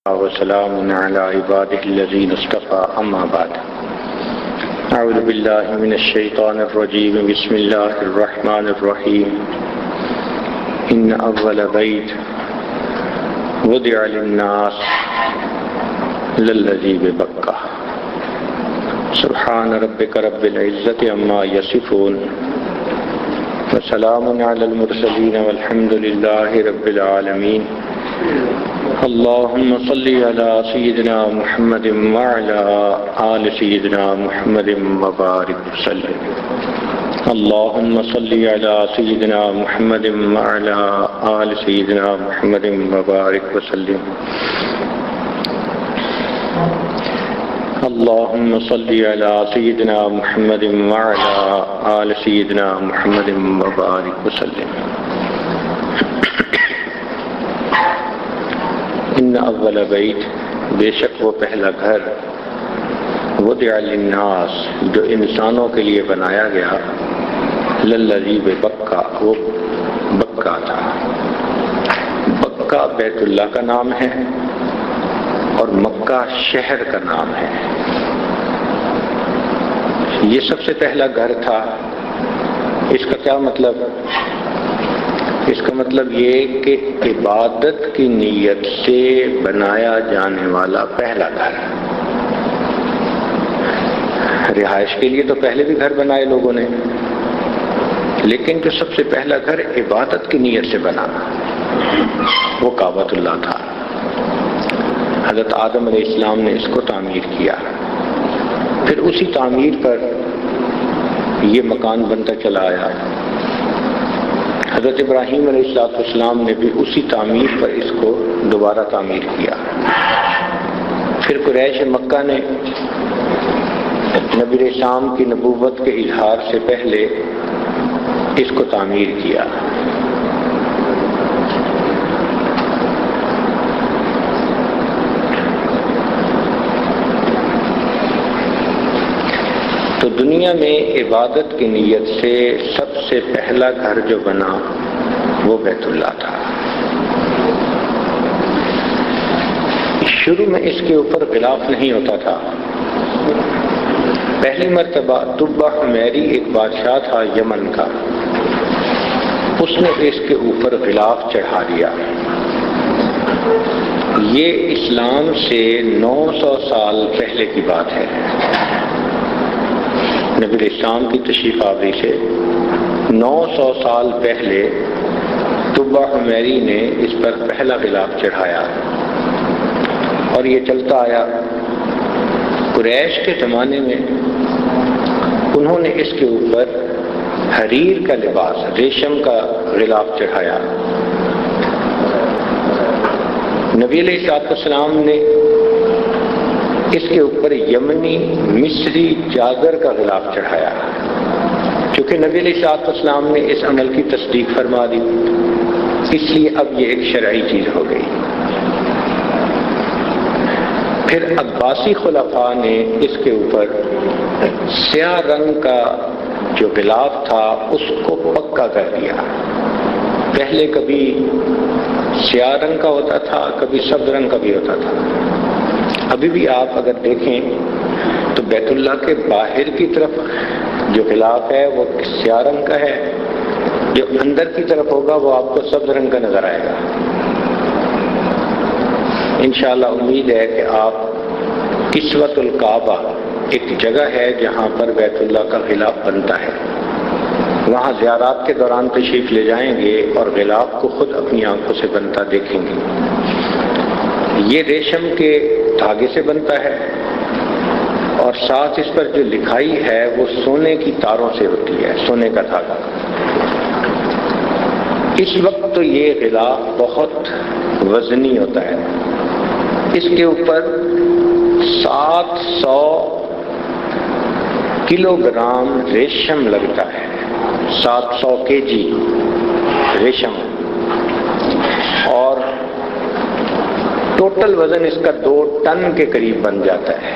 وسلام على عباده الذين اصطفى أما بعد أعوذ بالله من الشيطان الرجيم بسم الله الرحمن الرحيم إن أول بيت وضع للناس للذي ببكة سبحان ربك رب العزة عما يصفون وسلام على المرسلين والحمد لله رب العالمين اللهم صل على سيدنا محمد وعلى آل سيدنا محمد وبارك وسلم اللهم صل على سيدنا محمد وعلى آل سيدنا محمد وبارك وسلم اللهم صل على سيدنا محمد وعلى آل سيدنا محمد وبارك وسلم ان اول بیت، بے شک وہ پہلا گھر، وضع للناس جو انسانوں کے لیے بنایا گیا، للذی ببکہ وہ بکہ تھا۔ بکہ بیت اللہ کا نام ہے اور مکہ شہر کا نام ہے۔ یہ سب سے پہلا گھر تھا۔ اس کا کیا مطلب؟ اس کا مطلب یہ کہ عبادت کی نیت سے بنایا جانے والا پہلا گھر۔ رہائش کے لیے تو پہلے بھی گھر بنائے لوگوں نے، لیکن جو سب سے پہلا گھر عبادت کی نیت سے بنا وہ کعبۃ اللہ تھا۔ حضرت آدم علیہ السلام نے اس کو تعمیر کیا، پھر اسی تعمیر پر یہ مکان بنتا چلا آیا۔ حضرت ابراہیم علیہ السلام نے بھی اسی تعمیر پر اس کو دوبارہ تعمیر کیا۔ پھر قریش مکہ نے نبی شام کی نبوت کے اظہار سے پہلے اس کو تعمیر کیا۔ تو دنیا میں عبادت کی نیت سے سب سے پہلا گھر جو بنا وہ بیت اللہ تھا۔ شروع میں اس کے اوپر غلاف نہیں ہوتا تھا۔ پہلی مرتبہ طبہ حمیری ایک بادشاہ تھا یمن کا، اس نے اس کے اوپر غلاف چڑھا دیا۔ یہ اسلام سے 900 سال پہلے کی بات ہے۔ نبی اسلام کی تشریف آوری سے 900 سال پہلے طبہ حمیری نے اس پر پہلا غلاف چڑھایا اور یہ چلتا آیا۔ قریش کے زمانے میں انہوں نے اس کے اوپر حریر کا لباس، ریشم کا غلاف چڑھایا۔ نبی علیہ السلام نے اس کے اوپر یمنی مصری چادر کا غلاف چڑھایا۔ چونکہ نبی علیہ السلام نے اس عمل کی تصدیق فرما دی، اس لیے اب یہ ایک شرعی چیز ہو گئی۔ پھر عباسی خلفاء نے اس کے اوپر سیاہ رنگ کا جو غلاف تھا اس کو پکا کر دیا۔ پہلے کبھی سیاہ رنگ کا ہوتا تھا، کبھی سبز رنگ کا بھی ہوتا تھا۔ ابھی بھی آپ اگر دیکھیں تو بیت اللہ کے باہر کی طرف جو غلاف ہے وہ سیاہ رنگ کا ہے، جو اندر کی طرف ہوگا وہ آپ کو سبز رنگ کا نظر آئے گا۔ انشاءاللہ امید ہے کہ آپ کسوۃ الکعبہ ایک جگہ ہے جہاں پر بیت اللہ کا غلاف بنتا ہے، وہاں زیارات کے دوران تشریف لے جائیں گے اور غلاف کو خود اپنی آنکھوں سے بنتا دیکھیں گے۔ یہ ریشم کے دھاگے سے بنتا ہے اور ساتھ اس پر جو لکھائی ہے وہ سونے کی تاروں سے ہوتی ہے، سونے کا دھاگا۔ اس وقت تو یہ غلاف بہت وزنی ہوتا ہے، اس کے اوپر 700 کلو گرام ریشم لگتا ہے، 700 kg ریشم، اور ٹوٹل وزن اس کا 2 ٹن کے قریب بن جاتا ہے۔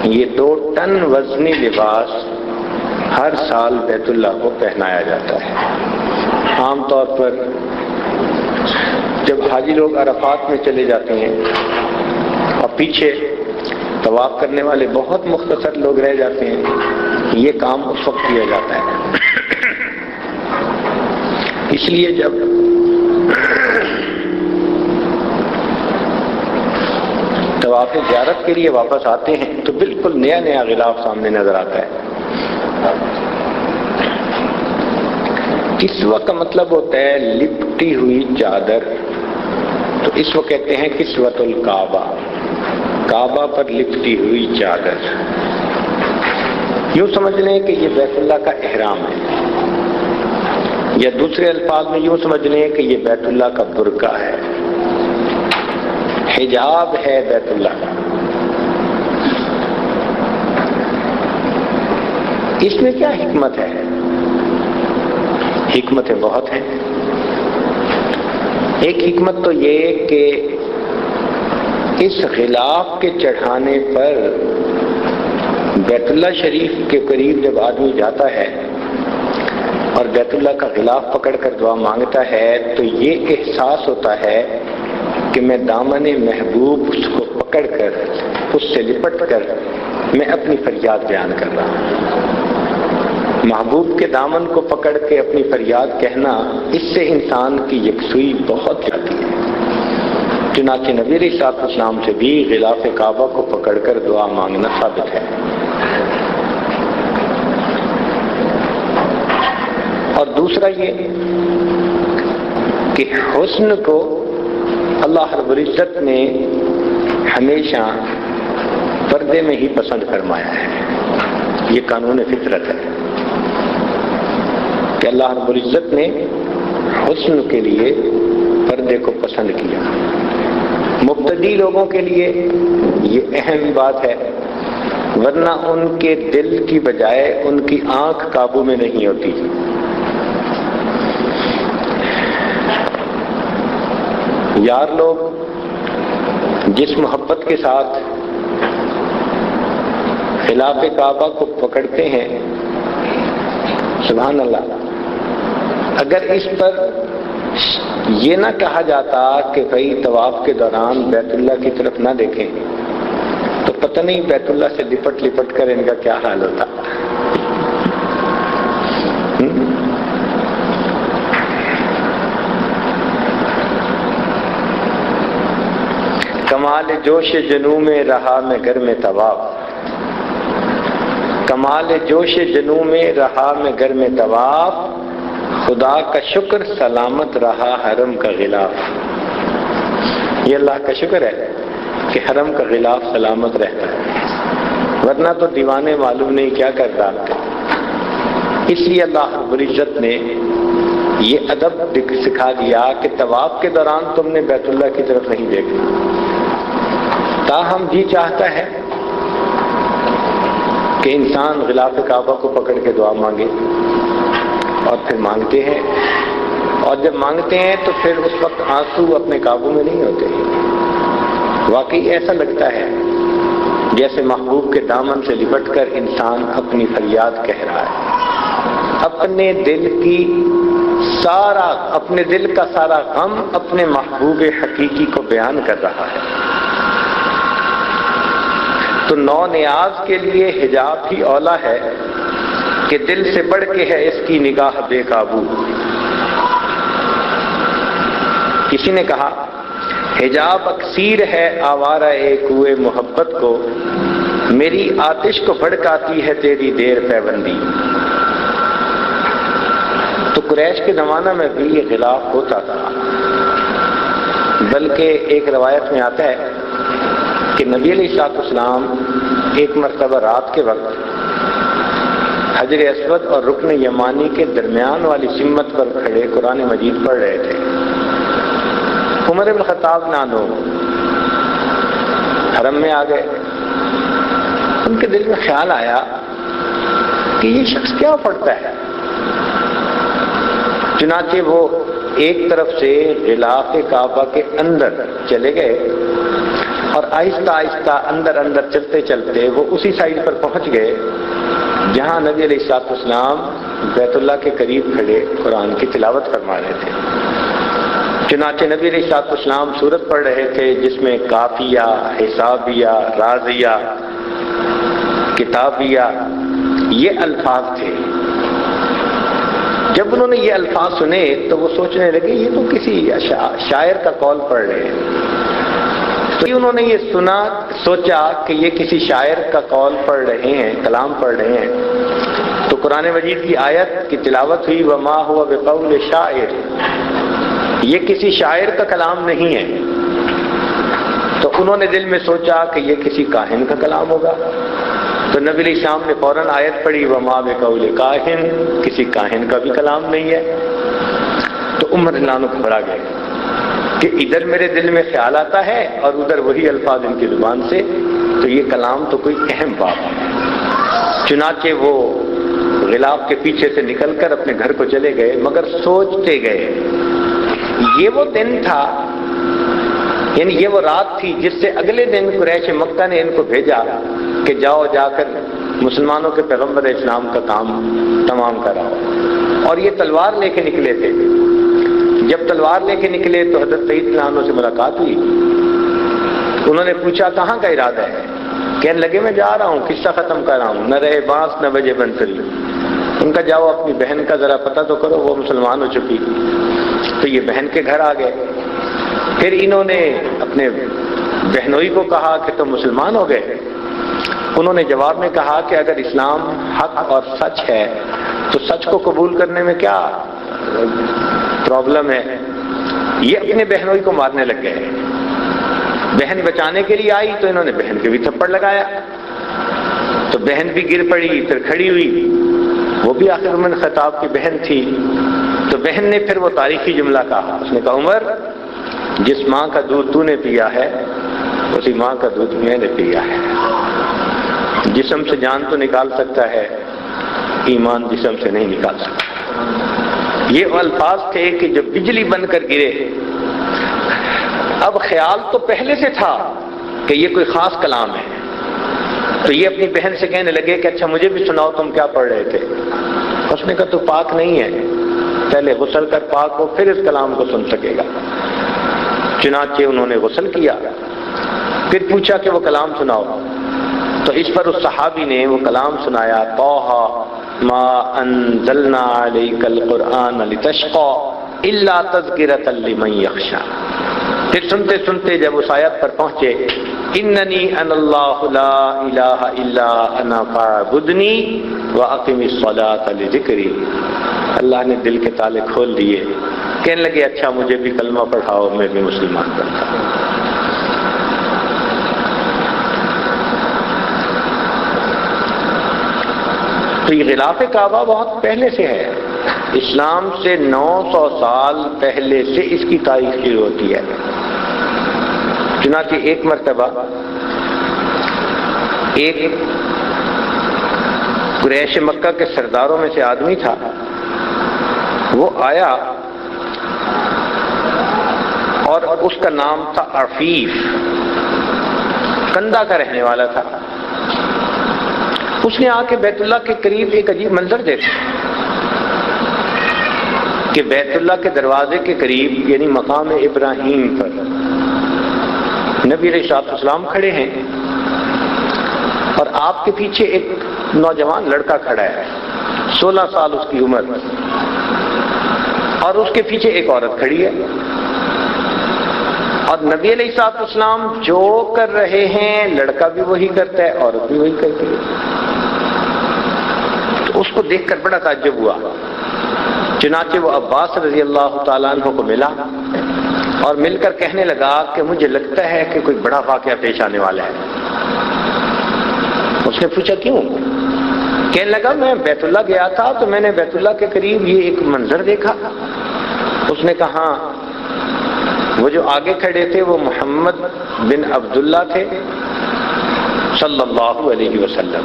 یہ 2 ٹن وزنی لباس ہر سال بیت اللہ کو پہنایا جاتا ہے۔ عام طور پر جب حاجی لوگ عرفات میں چلے جاتے ہیں اور پیچھے طواف کرنے والے بہت مختصر لوگ رہ جاتے ہیں، یہ کام اس وقت کیا جاتا ہے۔ اس لیے جب طواف زیارت کے لیے واپس آتے ہیں تو بالکل نیا نیا غلاف سامنے نظر آتا ہے۔ کسوہ کا مطلب ہوتا ہے لپٹی ہوئی چادر، تو اس وقت کہتے ہیں کسوۃ الکعبہ، کعبہ پر لپٹی ہوئی چادر۔ یوں سمجھ لیں کہ یہ بیت اللہ کا احرام ہے، یا دوسرے الفاظ میں یوں سمجھ لیں کہ یہ بیت اللہ کا برقع ہے، حجاب ہے بیت اللہ کا۔ اس میں کیا حکمت ہے؟ حکمتیں بہت ہیں۔ ایک حکمت تو یہ کہ اس غلاف کے چڑھانے پر بیت اللہ شریف کے قریب جب آدمی جاتا ہے اور بیت اللہ کا غلاف پکڑ کر دعا مانگتا ہے تو یہ احساس ہوتا ہے کہ میں دامن محبوب اس کو پکڑ کر، اس سے لپٹ کر میں اپنی فریاد بیان کر رہا ہوں۔ محبوب کے دامن کو پکڑ کے اپنی فریاد کہنا، اس سے انسان کی یکسوئی بہت جاتی ہے۔ چنانچہ نبی علیہ السلام سے بھی غلاف کعبہ کو پکڑ کر دعا مانگنا ثابت ہے۔ اور دوسرا یہ کہ حسن کو اللہ رب العزت نے ہمیشہ پردے میں ہی پسند فرمایا ہے، یہ قانون فطرت ہے کہ اللہ رب العزت نے حسن کے لیے پردے کو پسند کیا۔ مبتدی لوگوں کے لیے یہ اہم بات ہے، ورنہ ان کے دل کی بجائے ان کی آنکھ قابو میں نہیں ہوتی۔ یار لوگ جس محبت کے ساتھ خلاف کعبہ کو پکڑتے ہیں، سبحان اللہ، اگر اس پر یہ نہ کہا جاتا کہ بھائی طواف کے دوران بیت اللہ کی طرف نہ دیکھیں، تو پتہ نہیں بیت اللہ سے لپٹ لپٹ کر ان کا کیا حال ہوتا۔ کمال جوش جنوں میں رہا میں گھر میں طواف، کمال جوش جنوں میں رہا میں گھر میں طواف، خدا کا شکر سلامت رہا حرم کا غلاف۔ یہ اللہ کا شکر ہے کہ حرم کا غلاف سلامت رہتا ہے، ورنہ تو دیوانے معلوم نہیں کیا کر ڈالتے۔ اس لیے اللہ رب العزت نے یہ ادب سکھا دیا کہ طواف کے دوران تم نے بیت اللہ کی طرف نہیں دیکھنا۔ تاہم جی چاہتا ہے کہ انسان غلاف کعبہ کو پکڑ کے دعا مانگے، اور پھر مانگتے ہیں، اور جب مانگتے ہیں تو پھر اس وقت آنسو اپنے قابو میں نہیں ہوتے۔ واقعی ایسا لگتا ہے جیسے محبوب کے دامن سے لپٹ کر انسان اپنی فریاد کہہ رہا ہے، اپنے دل کا سارا غم اپنے محبوب حقیقی کو بیان کر رہا ہے۔ تو نو نیاز کے لیے حجاب ہی اولا ہے کہ دل سے بڑھ کے ہے اس کی نگاہ بے قابو۔ کسی نے کہا حجاب اکثیر ہے آوارہ کوئے محبت کو، میری آتش کو بھڑکاتی ہے تیری دیر پیوندی۔ تو قریش کے زمانہ میں بھی یہ غلاف ہوتا تھا، بلکہ ایک روایت میں آتا ہے کہ نبی علیہ السلام ایک مرتبہ رات کے وقت حجر اسود اور رکن یمانی کے درمیان والی سمت پر کھڑے قرآن مجید پڑھ رہے تھے۔ عمر بن خطاب نانو حرم میں آ گئے، ان کے دل میں خیال آیا کہ یہ شخص کیا پڑھتا ہے۔ چنانچہ وہ ایک طرف سے غلاف کعبہ کے اندر چلے گئے اور آہستہ آہستہ اندر چلتے چلتے وہ اسی سائڈ پر پہنچ گئے جہاں نبی علیہ السلام بیت اللہ کے قریب کھڑے قرآن کی تلاوت فرما رہے تھے۔ چنانچہ نبی علیہ الصلوۃ والسلام سورت پڑھ رہے تھے جس میں کافیہ، حسابیہ، رازیہ، کتابیہ یہ الفاظ تھے۔ جب انہوں نے یہ الفاظ سنے تو وہ سوچنے لگے یہ تو کسی شاعر کا قول پڑھ رہے ہیں۔ تو انہوں نے یہ سنا، سوچا کہ یہ کسی شاعر کا قول پڑھ رہے ہیں، کلام پڑھ رہے ہیں، تو قرآن مجید کی آیت کی تلاوت ہوئی وما هو بقول شاعر، یہ کسی شاعر کا کلام نہیں ہے۔ تو انہوں نے دل میں سوچا کہ یہ کسی کاہن کا کلام ہوگا، تو نبی علیہ السلام نے فوراً آیت پڑھی وما بقول کاہن، کسی کاہن کا بھی کلام نہیں ہے۔ تو عمر رضی اللہ عنہ گھبرا گئے کہ ادھر میرے دل میں خیال آتا ہے اور ادھر وہی الفاظ ان کی زبان سے، تو یہ کلام تو کوئی اہم بات ہے۔ چنانچہ وہ غلاف کے پیچھے سے نکل کر اپنے گھر کو چلے گئے، مگر سوچتے گئے۔ یہ وہ دن تھا، یعنی یہ وہ رات تھی جس سے اگلے دن قریش مکہ نے ان کو بھیجا کہ جاؤ جا کر مسلمانوں کے پیغمبر اسلام کا کام تمام کراؤ، اور یہ تلوار لے کے نکلے تھے۔ جب تلوار لے کے نکلے تو حضرت سعید رضی اللہ عنہ سے ملاقات ہوئی۔ انہوں نے پوچھا کہاں کا ارادہ ہے؟ کہنے لگے میں جا رہا ہوں، قصہ ختم کر رہا ہوں، نہ رہے بانس نہ بجے بنسری۔ ان کا جاؤ اپنی بہن کا ذرا پتہ تو کرو، وہ مسلمان ہو چکی۔ تو یہ بہن کے گھر آ گئے۔ پھر انہوں نے اپنے بہنوئی کو کہا کہ تم مسلمان ہو گئے؟ انہوں نے جواب میں کہا کہ اگر اسلام حق اور سچ ہے تو سچ کو قبول کرنے میں کیا پرابلم ہے؟ یہ اپنے بہنوئی کو مارنے لگ گئے۔ بہن بچانے کے لیے آئی تو انہوں نے بہن کے بھی تھپڑ لگایا، تو بہن بھی گر پڑی، پھر کھڑی ہوئی، وہ بھی آخر من خطاب کی بہن تھی۔ تو بہن نے پھر وہ تاریخی جملہ کہا، اس نے کہا عمر جس ماں کا دودھ تو نے پیا ہے اسی ماں کا دودھ میں نے پیا ہے۔ جسم سے جان تو نکال سکتا ہے، ایمان جسم سے نہیں نکال سکتا۔ یہ الفاظ تھے کہ جب بجلی بن کر گرے، اب خیال تو پہلے سے تھا کہ یہ کوئی خاص کلام ہے، تو یہ اپنی بہن سے کہنے لگے کہ اچھا مجھے بھی سناؤ تم کیا پڑھ رہے تھے۔ اس نے کہا تو پاک نہیں ہے، پہلے غسل کر پاک ہو پھر اس کلام کو سن سکے گا۔ چنانچہ انہوں نے غسل کیا، پھر پوچھا کہ وہ کلام سناؤ، تو اس پر اس صحابی نے وہ کلام سنایا طٰہ ما انزلنا علیک القرآن لتشقى الا تذکرۃ لمن یخشی۔ پھر سنتے سنتے جب اس آیت پر پہنچے اننی انا اللہ لا الہ الا انا فاعبدنی واقم الصلاۃ لذکری، اللہ نے دل کے تالے کھول دیے۔ کہنے لگے اچھا مجھے بھی کلمہ پڑھاؤ، میں بھی مسلمان بنتا ہوں۔ تو یہ غلاف کعبہ بہت پہلے سے ہے، اسلام سے 900 سال پہلے سے اس کی تاریخ شروع ہوتی ہے۔ چنانچہ ایک مرتبہ ایک قریش مکہ کے سرداروں میں سے آدمی تھا، وہ آیا اور اس کا نام تھا عفیف، کندہ کا رہنے والا تھا۔ اس نے آ کے بیت اللہ کے قریب ایک عجیب منظر دیکھا کہ بیت اللہ کے دروازے کے قریب یعنی مقام ابراہیم پر نبی علیہ الصلوۃ والسلام کھڑے ہیں، اور آپ کے پیچھے ایک نوجوان لڑکا کھڑا ہے، 16 سال اس کی عمر، اور اس کے پیچھے ایک عورت کھڑی ہے، اور نبی علیہ الصلوۃ والسلام جو کر رہے ہیں لڑکا بھی وہی کرتا ہے، عورت بھی وہی کرتی ہے۔ تو اس کو دیکھ کر بڑا تعجب ہوا، چنانچہ وہ عباس رضی اللہ تعالیٰ عنہ کو ملا اور مل کر کہنے لگا کہ مجھے لگتا ہے کہ کوئی بڑا واقعہ پیش آنے والا ہے۔ اس نے پوچھا کیوں؟ کہنے لگا میں بیت اللہ گیا تھا تو میں نے بیت اللہ کے قریب یہ ایک منظر دیکھا۔ اس نے کہا وہ جو آگے کھڑے تھے وہ محمد بن عبداللہ تھے صلی اللہ علیہ وسلم،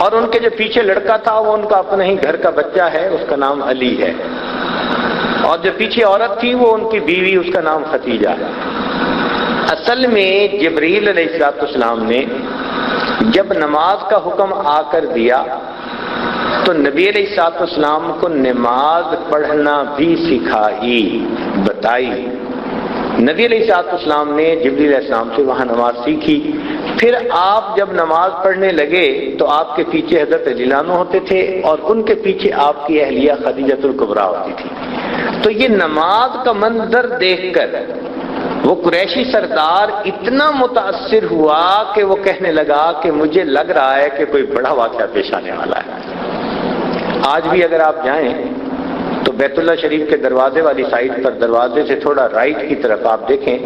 اور ان کے جو پیچھے لڑکا تھا وہ ان کا اپنا ہی گھر کا بچہ ہے، اس کا نام علی ہے، اور جو پیچھے عورت تھی وہ ان کی بیوی، اس کا نام ختیجہ ہے۔ اصل میں جبریل علیہ السلام نے جب نماز کا حکم آ کر دیا تو نبی علیہ الصلوۃ والسلام کو نماز پڑھنا بھی سکھائی، بتائی۔ نبی علیہ الصلوۃ والسلام نے جبریل علیہ السلام سے وہاں نماز سیکھی۔ پھر آپ جب نماز پڑھنے لگے تو آپ کے پیچھے حضرت علی عنہ ہوتے تھے اور ان کے پیچھے آپ کی اہلیہ خدیجہ الکبریٰ ہوتی تھی۔ تو یہ نماز کا منظر دیکھ کر وہ قریشی سردار اتنا متاثر ہوا کہ وہ کہنے لگا کہ مجھے لگ رہا ہے کہ کوئی بڑا واقعہ پیش آنے والا ہے۔ آج بھی اگر آپ جائیں تو بیت اللہ شریف کے دروازے والی سائڈ پر، دروازے سے تھوڑا رائٹ کی طرف آپ دیکھیں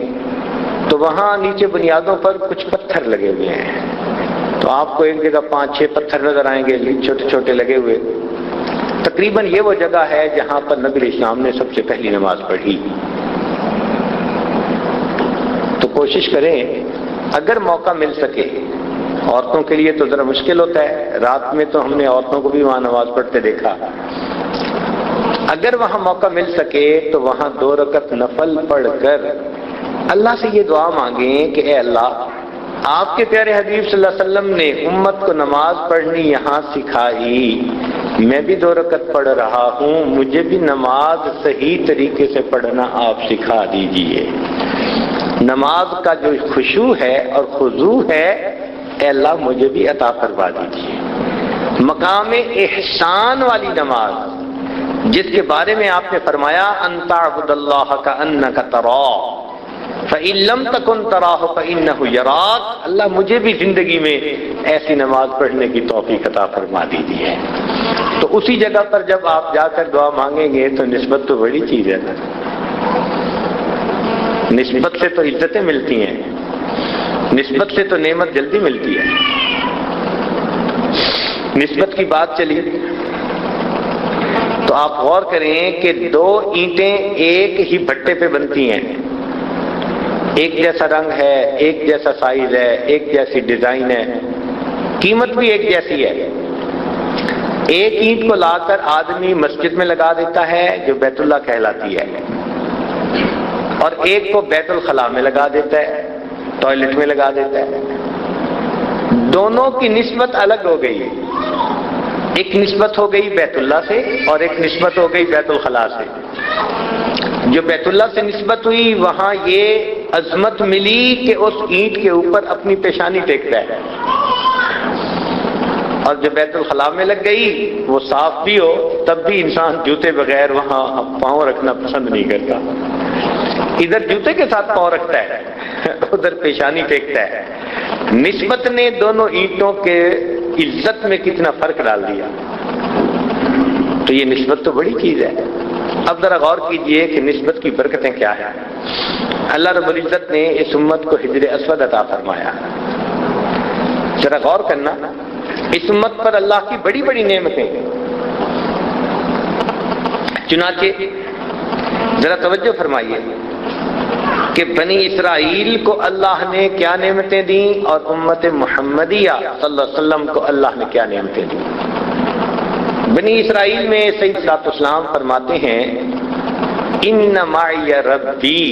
تو وہاں نیچے بنیادوں پر کچھ پتھر لگے ہوئے ہیں۔ تو آپ کو ایک جگہ 5-6 پتھر نظر آئیں گے چھوٹے چھوٹے لگے ہوئے۔ تقریباً یہ وہ جگہ ہے جہاں پر نبی علیہ السلام نے سب سے پہلی نماز پڑھی۔ تو کوشش کریں اگر موقع مل سکے، عورتوں کے لیے تو ذرا مشکل ہوتا ہے، رات میں تو ہم نے عورتوں کو بھی وہاں نماز پڑھتے دیکھا، اگر وہاں موقع مل سکے تو وہاں 2 رکعت نفل پڑھ کر اللہ سے یہ دعا مانگیں کہ اے اللہ، آپ کے پیارے حبیب صلی اللہ علیہ وسلم نے امت کو نماز پڑھنی یہاں سکھائی، میں بھی 2 رکعت پڑھ رہا ہوں، مجھے بھی نماز صحیح طریقے سے پڑھنا آپ سکھا دیجئے۔ نماز کا جو خشوع ہے اور خضوع ہے، اے اللہ مجھے بھی عطا فرما دیجئے۔ مقام احسان والی نماز جس کے بارے میں آپ نے فرمایا ان تعبد اللہ کأنک تراہ فإن لم تکن تراہ فإنہ یراک، اللہ مجھے بھی زندگی میں ایسی نماز پڑھنے کی توفیق عطا فرما دیجئے۔ تو اسی جگہ پر جب آپ جا کر دعا مانگیں گے تو نسبت تو بڑی چیز ہے نا، نسبت سے تو عزتیں ملتی ہیں، نسبت سے تو نعمت جلدی ملتی ہے۔ نسبت کی بات چلی تو آپ غور کریں کہ 2 اینٹیں ایک ہی بھٹے پہ بنتی ہیں، ایک جیسا رنگ ہے، ایک جیسا سائز ہے، ایک جیسی ڈیزائن ہے، قیمت بھی ایک جیسی ہے۔ ایک اینٹ کو لا کر آدمی مسجد میں لگا دیتا ہے جو بیت اللہ کہلاتی ہے، اور ایک کو بیت الخلاء میں لگا دیتا ہے، ٹوائلٹ میں لگا دیتا ہے۔ دونوں کی نسبت الگ ہو گئی، ایک نسبت ہو گئی بیت اللہ سے اور ایک نسبت ہو گئی بیت الخلاء سے۔ جو بیت اللہ سے نسبت ہوئی وہاں یہ عظمت ملی کہ اس اینٹ کے اوپر اپنی پیشانی ٹیکتا ہے، اور جو بیت الخلاء میں لگ گئی وہ صاف بھی ہو تب بھی انسان جوتے بغیر وہاں پاؤں رکھنا پسند نہیں کرتا، ادھر جوتے کے ساتھ پاؤں رکھتا ہے، ادھر پیشانی ٹیکتا ہے۔ نسبت نے دونوں اینٹوں کے عزت میں کتنا فرق ڈال دیا۔ تو یہ نسبت تو بڑی چیز ہے۔ اب ذرا غور کیجئے کہ نسبت کی برکتیں کیا ہیں۔ اللہ رب العزت نے اس امت کو حجر اسود عطا فرمایا۔ ذرا غور کرنا، اس امت پر اللہ کی بڑی بڑی نعمتیں، چنانچہ ذرا توجہ فرمائیے کہ بنی اسرائیل کو اللہ نے کیا نعمتیں دیں اور امت محمدیہ صلی اللہ علیہ وسلم کو اللہ نے کیا نعمتیں دیں۔ بنی اسرائیل میں سید صاحب اسلام فرماتے ہیں ان معی ربی،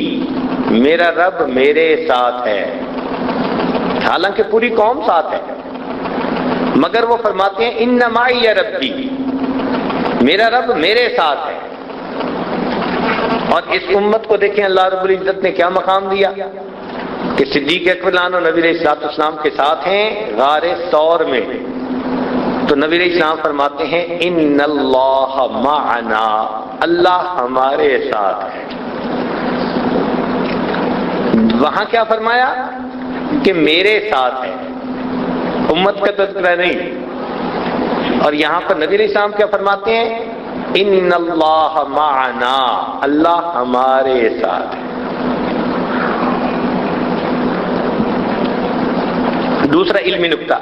میرا رب میرے ساتھ ہے، حالانکہ پوری قوم ساتھ ہے، مگر وہ فرماتے ہیں ان معی ربی، میرا رب میرے ساتھ ہے۔ اور اس امت کو دیکھیں اللہ رب العزت نے کیا مقام دیا کہ صدیق اکبر عنہ نبی علیہ السلام کے ساتھ ہیں غار ثور میں، تو نبی علیہ السلام فرماتے ہیں ان اللہ معنا، اللہ ہمارے ساتھ ہے۔ وہاں کیا فرمایا کہ میرے ساتھ ہے، امت کا تذکرہ نہیں، اور یہاں پر نبی علیہ السلام کیا فرماتے ہیں ان اللہ معنا، اللہ ہمارے ساتھ ہے۔ دوسرا علمی نکتہ،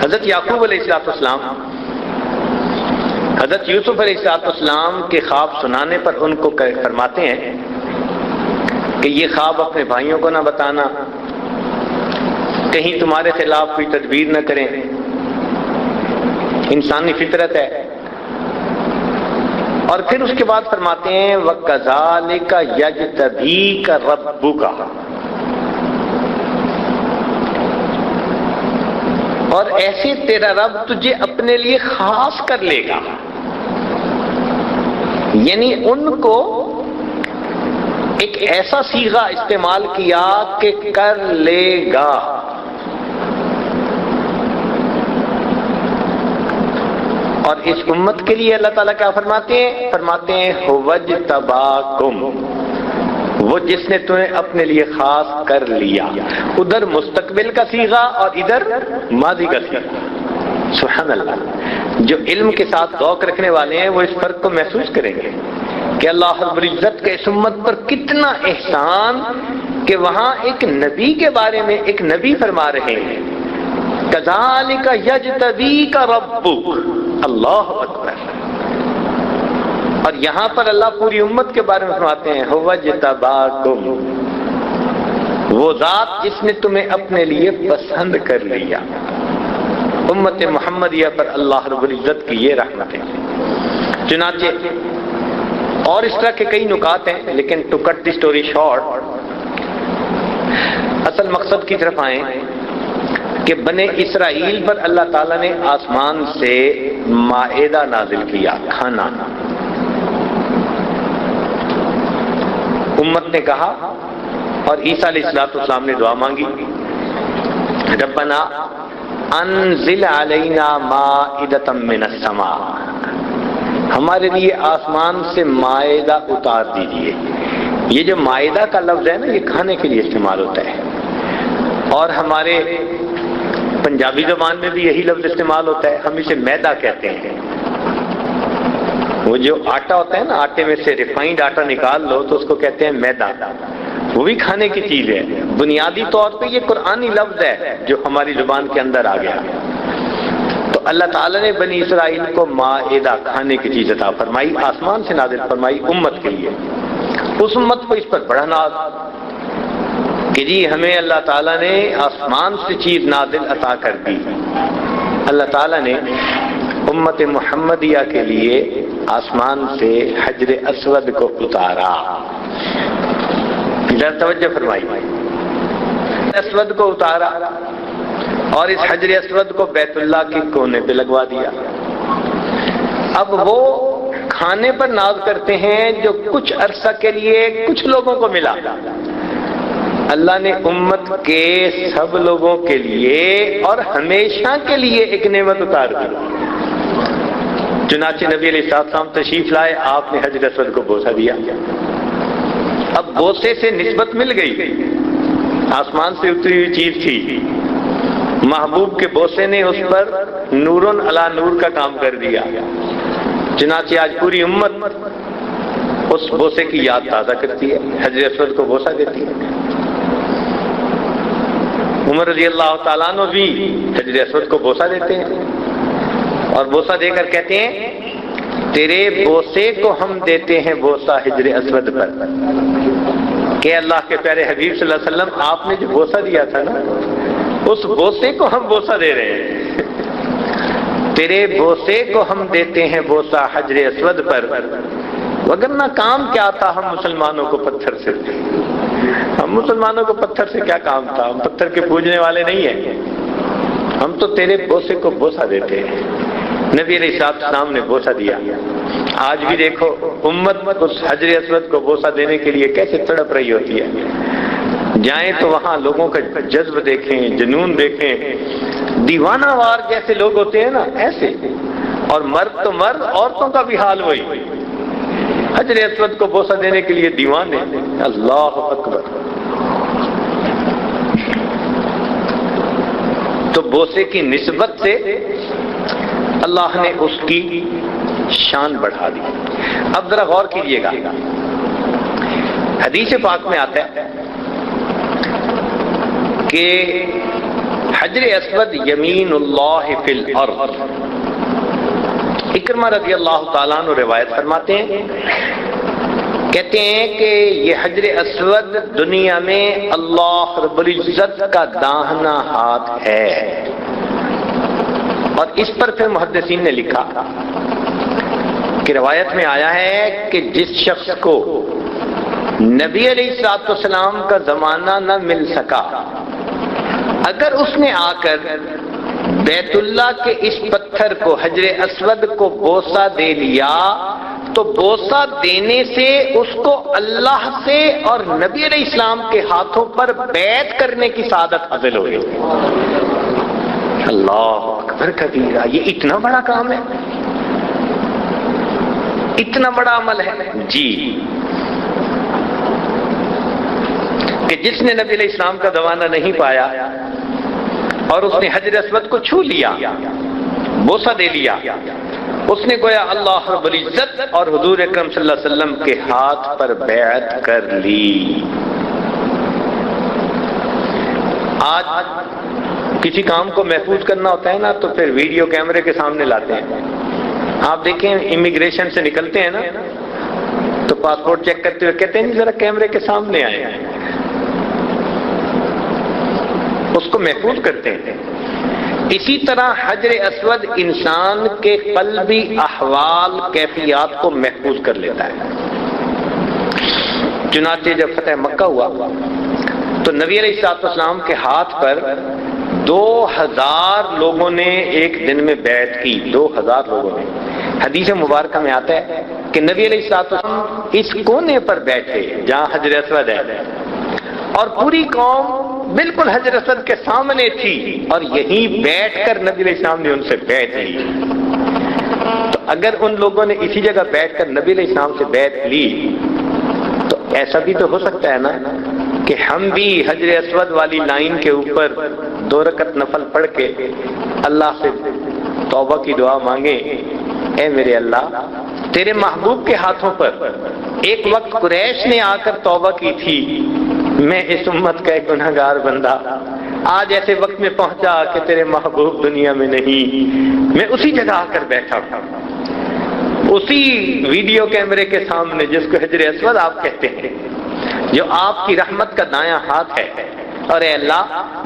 حضرت یعقوب علیہ السلام حضرت یوسف علیہ السلام کے خواب سنانے پر ان کو فرماتے ہیں کہ یہ خواب اپنے بھائیوں کو نہ بتانا، کہیں تمہارے خلاف کوئی تدبیر نہ کریں، انسانی فطرت ہے۔ اور پھر اس کے بعد فرماتے ہیں وَكَذَلِكَ يَجْتَبِيكَ رَبُّكَ، اور ایسے تیرا رب تجھے اپنے لیے خاص کر لے گا، یعنی ان کو ایک ایسا صیغہ استعمال کیا کہ کر لے گا۔ اور اس امت کے لیے اللہ تعالیٰ کیا فرماتے ہیں؟ فرماتے ہیں وَاجْتَبَاكُمْ، وہ جس نے تمہیں اپنے لیے خاص کر لیا۔ ادھر مستقبل کا صیغہ اور ادھر ماضی کا صیغہ۔ سبحان اللہ، جو علم کے ساتھ ذوق رکھنے والے ہیں وہ اس فرق کو محسوس کریں گے کہ اللہ رب العزت کے اس امت پر کتنا احسان کہ وہاں ایک نبی کے بارے میں ایک نبی فرما رہے ہیں کذالک یجتبیک ربک، اللہ اکبر، اور یہاں پر اللہ پوری امت کے بارے میں فرماتے ہیں وَاجْتَبَاكُمْ، وہ ذات جس نے تمہیں اپنے لیے پسند کر لیا۔ امت محمدیہ پر اللہ رب العزت کی یہ رحمت ہے۔ چنانچہ اور اس طرح کے کئی نکات ہیں، لیکن to cut the story short, اصل مقصد کی طرف آئیں کہ بنی اسرائیل پر اللہ تعالیٰ نے آسمان سے مائدہ نازل کیا، کھانا۔ امت نے کہا اور عیسیٰ علیہ السلام نے دعا مانگی، ربنا انزل علینا مائدۃ من السماء، ہمارے لیے آسمان سے مائدہ اتار دیجئے۔ یہ جو مائدہ کا لفظ ہے نا، یہ کھانے کے لیے استعمال ہوتا ہے، اور ہمارے پنجابی زبان میں بھی یہی لفظ استعمال ہوتا ہے، ہم اسے میدا کہتے ہیں۔ وہ جو آٹا ہوتا ہے نا، آٹے میں سے ریفائنڈ آٹا نکال لو تو اس کو کہتے ہیں میدا، وہ بھی کھانے کی چیز ہے۔ بنیادی طور پہ یہ قرآنی لفظ ہے جو ہماری زبان کے اندر آ گیا۔ تو اللہ تعالیٰ نے بنی اسرائیل کو مائدہ، کھانے کی چیز عطا فرمائی، آسمان سے نازل فرمائی امت کے لیے۔ اس امت کو اس پر بڑا ناز کہ جی ہمیں اللہ تعالیٰ نے آسمان سے چیز نازل عطا کر دی۔ اللہ تعالیٰ نے امت محمدیہ کے لیے آسمان سے حجر اسود کو اتارا۔ ذرا توجہ فرمائی، اسود کو اتارا اور اس حجر اسود کو بیت اللہ کے کونے پہ لگوا دیا۔ اب وہ کھانے پر ناز کرتے ہیں جو کچھ عرصہ کے لیے کچھ لوگوں کو ملا، اللہ نے امت کے سب لوگوں کے لیے اور ہمیشہ کے لیے ایک نعمت اتار دی۔ چنانچہ نبی علیہ السلام تشریف لائے، آپ نے حجر اسود کو بوسہ دیا۔ اب بوسے سے نسبت مل گئی، آسمان سے اتری ہوئی چیز تھی، محبوب کے بوسے نے اس پر نورن علی نور کا کام کر دیا۔ چنانچہ آج پوری امت اس بوسے کی یاد تازہ کرتی ہے، حجر اسود کو بوسہ دیتی ہے۔ عمر رضی اللہ تعالیٰ عنہ بھی حجر اسود کو بوسہ دیتے ہیں اور بوسہ دے کر کہتے ہیں تیرے بوسے کو ہم دیتے ہیں بوسہ حجر اسود پر، کہ اللہ کے پیارے حبیب صلی اللہ علیہ وسلم آپ نے جو بوسہ دیا تھا نا، اس بوسے کو ہم بوسہ دے رہے ہیں۔ تیرے بوسے کو ہم دیتے ہیں بوسہ حجر اسود پر، وگرنہ کام کیا تھا ہم مسلمانوں کو پتھر سے، ہم مسلمانوں کو پتھر سے کیا کام تھا، ہم پتھر کے پوجنے والے نہیں ہیں، ہم تو تیرے بوسے کو بوسہ دیتے ہیں۔ نبی علیہ السلام نے بوسہ دیا۔ آج بھی دیکھو امت اس حجر اسود کو بوسہ دینے کے لیے کیسے تڑپ رہی ہوتی ہے۔ جائیں تو وہاں لوگوں کا جذب دیکھیں، جنون دیکھیں، دیوانہ وار جیسے لوگ ہوتے ہیں نا ایسے، اور مرد تو مرد، عورتوں کا بھی حال وہی، حجر اسود کو بوسہ دینے کے لیے دیوانے۔ اللہ اکبر۔ تو بوسے کی نسبت سے اللہ نے اس کی شان بڑھا دی۔ اب ذرا غور کیجئے گا، حدیث پاک میں آتا ہے کہ حجر اسود یمین اللہ فی الارض۔ اکرمہ رضی اللہ تعالیٰ عنہ روایت فرماتے ہیں، کہتے ہیں کہ یہ حجر اسود دنیا میں اللہ رب العزت کا داہنا ہاتھ ہے۔ اور اس پر پھر محدثین نے لکھا کہ روایت میں آیا ہے کہ جس شخص کو نبی علیہ السلام کا زمانہ نہ مل سکا، اگر اس نے آ کر بیت اللہ کے اس پتھر کو، حجر اسود کو بوسہ دے لیا تو بوسہ دینے سے اس کو اللہ سے اور نبی علیہ السلام کے ہاتھوں پر بیعت کرنے کی سعادت حاصل ہوئی۔ اللہ اکبر کبیرہ، یہ اتنا بڑا کام ہے، اتنا بڑا عمل ہے جی، کہ جس نے نبی علیہ السلام کا زمانہ نہیں پایا اور اس نے حجر اسود کو چھو لیا، بوسہ دے لیا، اس نے گویا اللہ رب العزت اور حضور اکرم صلی اللہ علیہ وسلم کے ہاتھ پر بیعت کر لی۔ آج کسی کام کو محفوظ کرنا ہوتا ہے نا تو پھر ویڈیو کیمرے کے سامنے لاتے ہیں۔ آپ دیکھیں امیگریشن سے نکلتے ہیں نا تو پاسپورٹ چیک کرتے ہوئے کہتے ہیں ذرا کیمرے کے سامنے آئے، اس کو محفوظ کرتے ہیں۔ اسی طرح حجر اسود انسان کے قلبی احوال، کیفیات کو محفوظ کر لیتا ہے۔ چنانچہ جب فتح مکہ ہوا تو نبی علیہ السلام کے ہاتھ پر 2000 لوگوں نے ایک دن میں بیعت کی، 2000 لوگوں نے۔ حدیث مبارکہ میں آتا ہے کہ نبی علیہ السلام اس کونے پر بیٹھے جہاں حجر اسود ہے اور پوری قوم بالکل حجر اسود کے سامنے تھی اور یہیں بیٹھ کر نبی علیہ السلام نے ان سے بیعت لی۔ تو اگر ان لوگوں نے اسی جگہ بیٹھ کر نبی علیہ السلام سے بیعت لی تو ایسا بھی تو ہو سکتا ہے نا کہ ہم بھی حجر اسود والی لائن کے اوپر 2 رکعت نفل پڑھ کے اللہ سے توبہ کی دعا مانگیں، اے میرے اللہ تیرے محبوب کے ہاتھوں پر ایک وقت قریش نے آ کر توبہ کی تھی، میں اس امت کا ایک گناہ گار بندہ آج ایسے وقت میں پہنچا کہ تیرے محبوب دنیا میں نہیں، میں اسی جگہ آ کر بیٹھا ہوں، اسی ویڈیو کیمرے کے سامنے جس کو حجر اسود آپ کہتے ہیں، جو آپ کی رحمت کا دایاں ہاتھ ہے، اور اے اللہ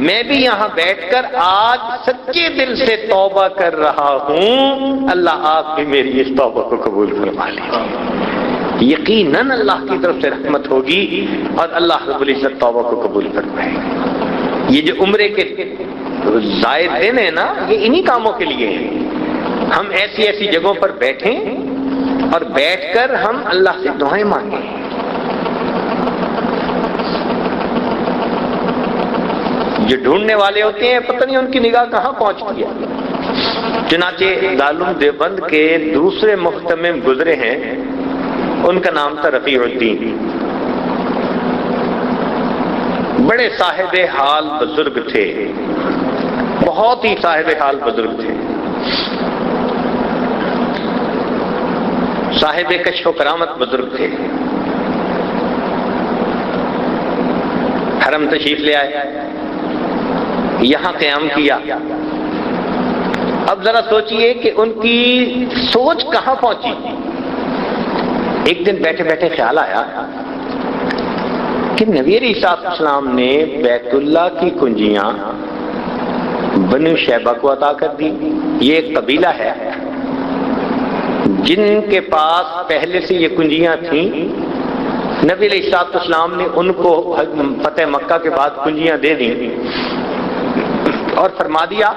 میں بھی یہاں بیٹھ کر آج سچے دل سے توبہ کر رہا ہوں، اللہ آپ بھی میری اس توبہ کو قبول فرما لیجیے۔ یقیناً اللہ کی طرف سے رحمت ہوگی اور اللہ رب العزت توبہ کو قبول فرمائے گا۔ یہ جو عمرے کے زائد دن ہیں نا، یہ انہی کاموں کے لیے ہیں۔ ہم ایسی ایسی جگہوں پر بیٹھیں اور بیٹھ کر ہم اللہ سے دعائیں مانگیں۔ جو ڈھونڈنے والے ہوتے ہیں پتہ نہیں ان کی نگاہ کہاں پہنچتی ہے۔ چنانچہ دارالعلوم دیوبند کے دوسرے مختمم گزرے ہیں، ان کا نام تھا رفیع الدین، بڑے صاحب حال بزرگ تھے، بہت ہی صاحب حال بزرگ تھے، صاحب کشف و کرامت بزرگ تھے۔ حرم تشریف لے آئے، یہاں قیام کیا۔ اب ذرا سوچئے کہ ان کی سوچ کہاں پہنچی۔ ایک دن بیٹھے بیٹھے خیال آیا کہ نبی علیہ السلام نے بیت اللہ کی کنجیاں بنو شیبہ کو عطا کر دی۔ یہ ایک قبیلہ ہے جن کے پاس پہلے سے یہ کنجیاں تھیں، نبی علیہ السلام نے ان کو فتح مکہ کے بعد کنجیاں دے دیں اور فرما دیا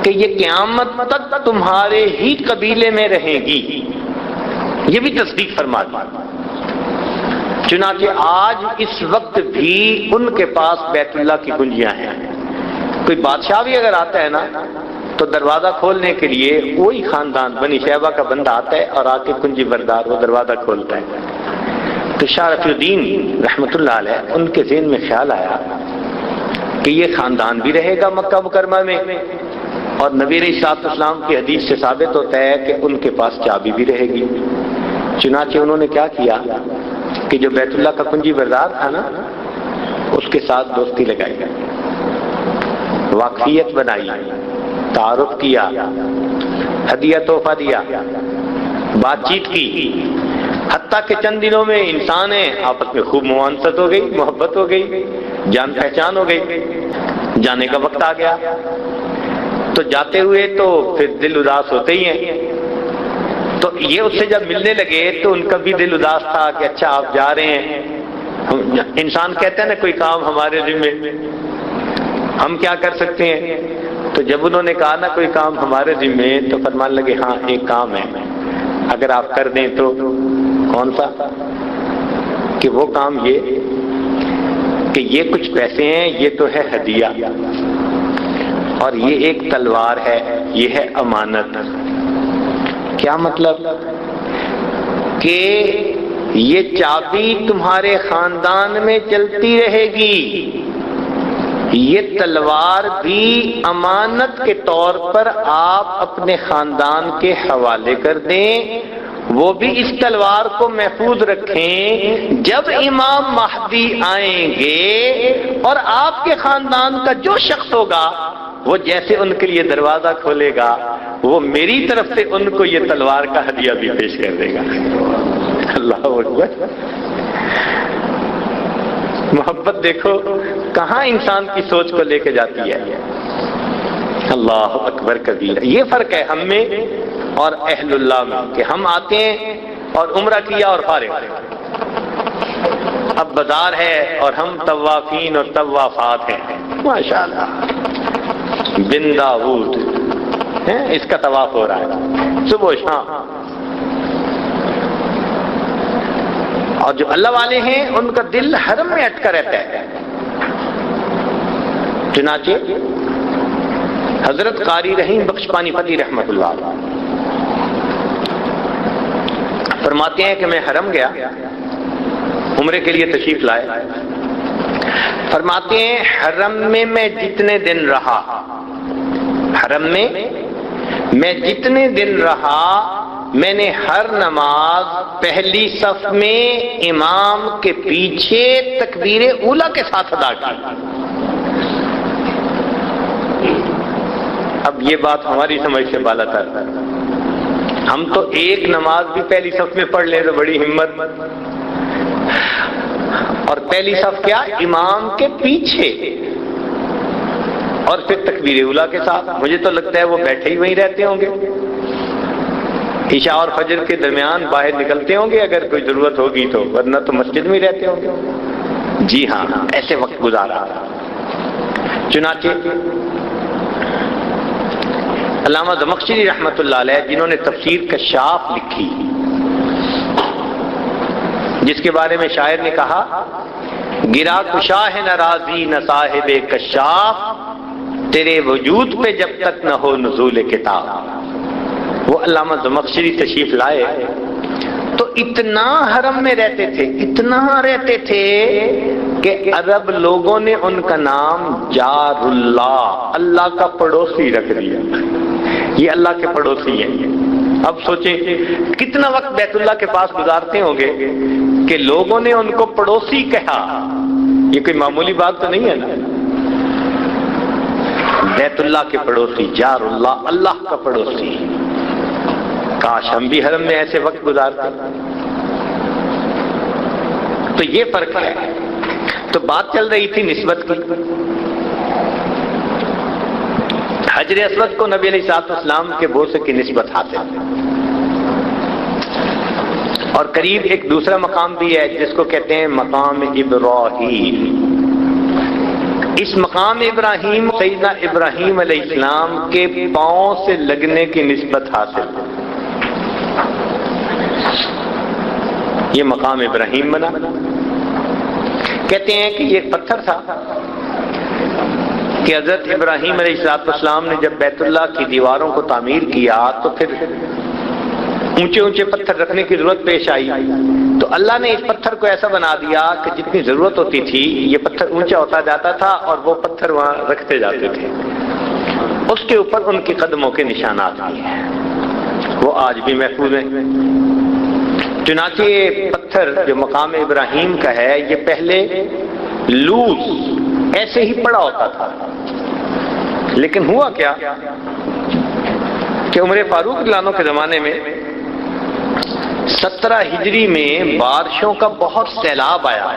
کہ یہ قیامت تک تمہارے ہی قبیلے میں رہیں گی، یہ بھی تصدیق فرما دی۔ چنانچہ آج اس وقت بھی ان کے پاس بیت اللہ کی کنجیاں ہیں۔ کوئی بادشاہ بھی اگر آتا ہے نا تو دروازہ کھولنے کے لیے وہی خاندان بنی شیبہ کا بندہ آتا ہے اور آ کے کنجی بردار وہ دروازہ کھولتا ہے۔ تو شاہ رفیع الدین رحمت اللہ علیہ ان کے ذہن میں خیال آیا کہ یہ خاندان بھی رہے گا مکہ مکرمہ میں، اور نبی علیہ السلام کی حدیث سے ثابت ہوتا ہے کہ ان کے پاس چابی بھی رہے گی۔ چنانچہ انہوں نے کیا کیا کہ جو بیت اللہ کا کنجی بردار تھا نا اس کے ساتھ دوستی لگائی، واقفیت بنائی، تعارف کیا، ہدیہ تحفہ دیا، بات چیت کی، حتیٰ کہ چند دنوں میں انسان ہیں آپس میں خوب موانست ہو گئی، محبت ہو گئی، جان پہچان ہو گئی۔ جانے کا وقت آ گیا تو جاتے ہوئے تو پھر دل اداس ہوتے ہی ہیں، تو یہ اس سے جب ملنے لگے تو ان کا بھی دل اداس تھا کہ اچھا آپ جا رہے ہیں۔ انسان کہتے ہیں نا کوئی کام ہمارے ذمہ، ہم کیا کر سکتے ہیں، تو جب انہوں نے کہا نا کوئی کام ہمارے ذمے، تو فرمانے لگے ہاں ایک کام ہے، اگر آپ کر دیں تو کون سا؟ کہ وہ کام یہ کہ یہ کچھ پیسے ہیں، یہ تو ہے ہدیہ، اور یہ ایک تلوار ہے، یہ ہے امانت۔ کیا مطلب؟ کہ یہ چابی تمہارے خاندان میں چلتی رہے گی، یہ تلوار بھی امانت کے طور پر آپ اپنے خاندان کے حوالے کر دیں، وہ بھی اس تلوار کو محفوظ رکھیں۔ جب امام مہدی آئیں گے اور آپ کے خاندان کا جو شخص ہوگا، وہ جیسے ان کے لیے دروازہ کھولے گا، وہ میری طرف سے ان کو یہ تلوار کا ہدیہ بھی پیش کر دے گا۔ اللہ اکبر! محبت دیکھو کہاں انسان کی سوچ کو لے کے جاتی ہے۔ اللہ اکبر کبیر! یہ فرق ہے ہم میں اور اہل اللہ میں، کہ ہم آتے ہیں اور عمرہ کیا اور فارغ، اب بازار ہے اور ہم طوافین اور طوافات ہیں، ماشاءاللہ بن داؤد اس کا طواف ہو رہا ہے صبح و شام۔ اور جو اللہ والے ہیں ان کا دل حرم میں اٹکا رہتا ہے۔ چنانچہ حضرت قاری رحیم بخش پانی پتی رحمت اللہ علیہ فرماتے ہیں کہ میں حرم گیا، عمرے کے لیے تشریف لائے۔ فرماتے ہیں حرم میں میں جتنے دن رہا، حرم میں میں جتنے دن رہا، میں نے ہر نماز پہلی صف میں امام کے پیچھے تکبیر اولیٰ کے ساتھ ادا کی۔ اب یہ بات ہماری سمجھ سے بالا تر، ہم تو ایک نماز بھی پہلی صف میں پڑھ لیں تو بڑی ہمت، اور پہلی صف کیا؟ امام کے پیچھے، اور پھر تکبیر اولیٰ کے ساتھ۔ مجھے تو لگتا ہے وہ بیٹھے ہی وہیں رہتے ہوں گے، عشاء اور فجر کے درمیان باہر نکلتے ہوں گے اگر کوئی ضرورت ہوگی تو، ورنہ تو مسجد میں رہتے ہوں گے۔ جی ہاں، ایسے وقت گزارا۔ چنانچہ علامہ زمخشری رحمت اللہ علیہ، جنہوں نے تفسیر کشاف لکھی، جس کے بارے میں شاعر نے کہا گرا کشا ہے نہ راضی نہ صاحب کشاف، تیرے وجود پہ جب تک نہ ہو نزول کتاب۔ وہ علامہ زمخشری تشریف لائے تو اتنا حرم میں رہتے تھے، اتنا رہتے تھے کہ عرب لوگوں نے ان کا نام جار اللہ، اللہ کا پڑوسی رکھ دیا۔ یہ اللہ کے پڑوسی ہیں۔ اب سوچیں کتنا وقت بیت اللہ کے پاس گزارتے ہوں گے کہ لوگوں نے ان کو پڑوسی کہا۔ یہ کوئی معمولی بات تو نہیں ہے نا۔ بیت اللہ کے پڑوسی، جار اللہ، اللہ کا پڑوسی۔ کاش ہم بھی حرم میں ایسے وقت گزارتے۔ تو یہ فرق ہے۔ تو بات چل رہی تھی نسبت کی۔ حجر اسود کو نبی علیہ الصلوۃ والسلام کے بوسے کی نسبت حاصل، اور قریب ایک دوسرا مقام بھی ہے جس کو کہتے ہیں مقام ابراہیم۔ اس مقام ابراہیم سیدنا ابراہیم علیہ السلام کے پاؤں سے لگنے کی نسبت حاصل۔ یہ مقام ابراہیم بنا۔ کہتے ہیں کہ یہ پتھر تھا کہ حضرت ابراہیم علیہ السلام نے جب بیت اللہ کی دیواروں کو تعمیر کیا تو پھر اونچے اونچے پتھر رکھنے کی ضرورت پیش آئی، تو اللہ نے اس پتھر کو ایسا بنا دیا کہ جتنی ضرورت ہوتی تھی یہ پتھر اونچا ہوتا جاتا تھا اور وہ پتھر وہاں رکھتے جاتے تھے۔ اس کے اوپر ان کے قدموں کے نشانات بھی ہیں، وہ آج بھی محفوظ ہیں۔ چنانچہ یہ پتھر جو مقام ابراہیم کا ہے، یہ پہلے لوز ایسے ہی پڑا ہوتا تھا، لیکن ہوا کیا کہ عمر فاروق رضی اللہ عنہ کے زمانے میں 17 ہجری میں بارشوں کا بہت سیلاب آیا،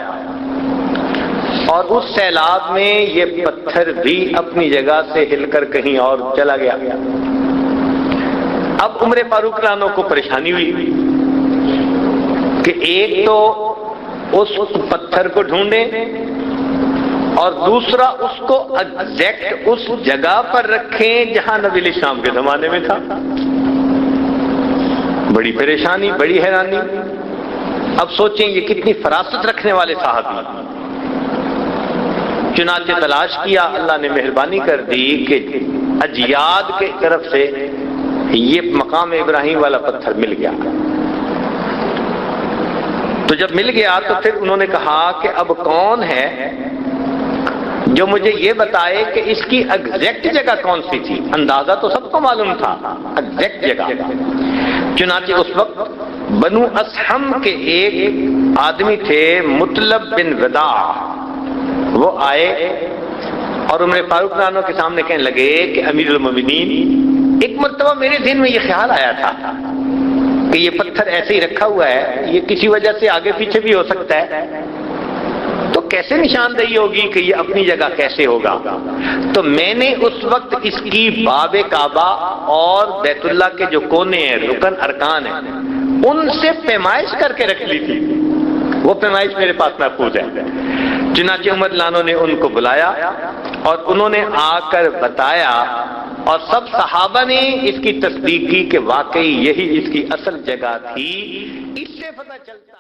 اور اس سیلاب میں یہ پتھر بھی اپنی جگہ سے ہل کر کہیں اور چلا گیا۔ اب عمر فاروق رضی اللہ عنہ کو پریشانی ہوئی کہ ایک تو اس پتھر کو ڈھونڈیں اور دوسرا اس کو ایگزیکٹ اس جگہ پر رکھیں جہاں نبی علیہ السلام کے زمانے میں تھا۔ بڑی پریشانی، بڑی حیرانی۔ اب سوچیں یہ کتنی فراست رکھنے والے صحابی۔ چنانچہ تلاش کیا، اللہ نے مہربانی کر دی کہ اجیاد کی طرف سے یہ مقام ابراہیم والا پتھر مل گیا۔ تو جب مل گیا تو پھر انہوں نے کہا کہ اب کون ہے جو مجھے یہ بتائے کہ اس کی ایگزیکٹ جگہ کون سی تھی؟ اندازہ تو سب کو معلوم تھا، ایگزیکٹ جگہ۔ چنانچہ اس وقت بنو اسحم کے ایک آدمی تھے مطلب بن وداع، وہ آئے اور عمر فاروق رانو کے سامنے کہنے لگے کہ امیر المومنین، ایک مرتبہ میرے ذہن میں یہ خیال آیا تھا کہ یہ پتھر ایسے ہی رکھا ہوا ہے، یہ کسی وجہ سے آگے پیچھے بھی ہو سکتا ہے، تو کیسے نشاندہی ہوگی کہ یہ اپنی جگہ کیسے ہوگا؟ تو میں نے اس وقت اس کی باب کعبہ اور بیت اللہ کے جو کونے ہیں، رکن ارکان ہیں، ان سے پیمائش کر کے رکھ لی تھی، وہ پیمائش میرے پاس محفوظ ہے۔ چنانچہ عمر لانو نے ان کو بلایا اور انہوں نے آ کر بتایا، اور سب صحابہ نے اس کی تصدیق کی کہ واقعی یہی اس کی اصل جگہ تھی۔ اس سے پتہ چلتا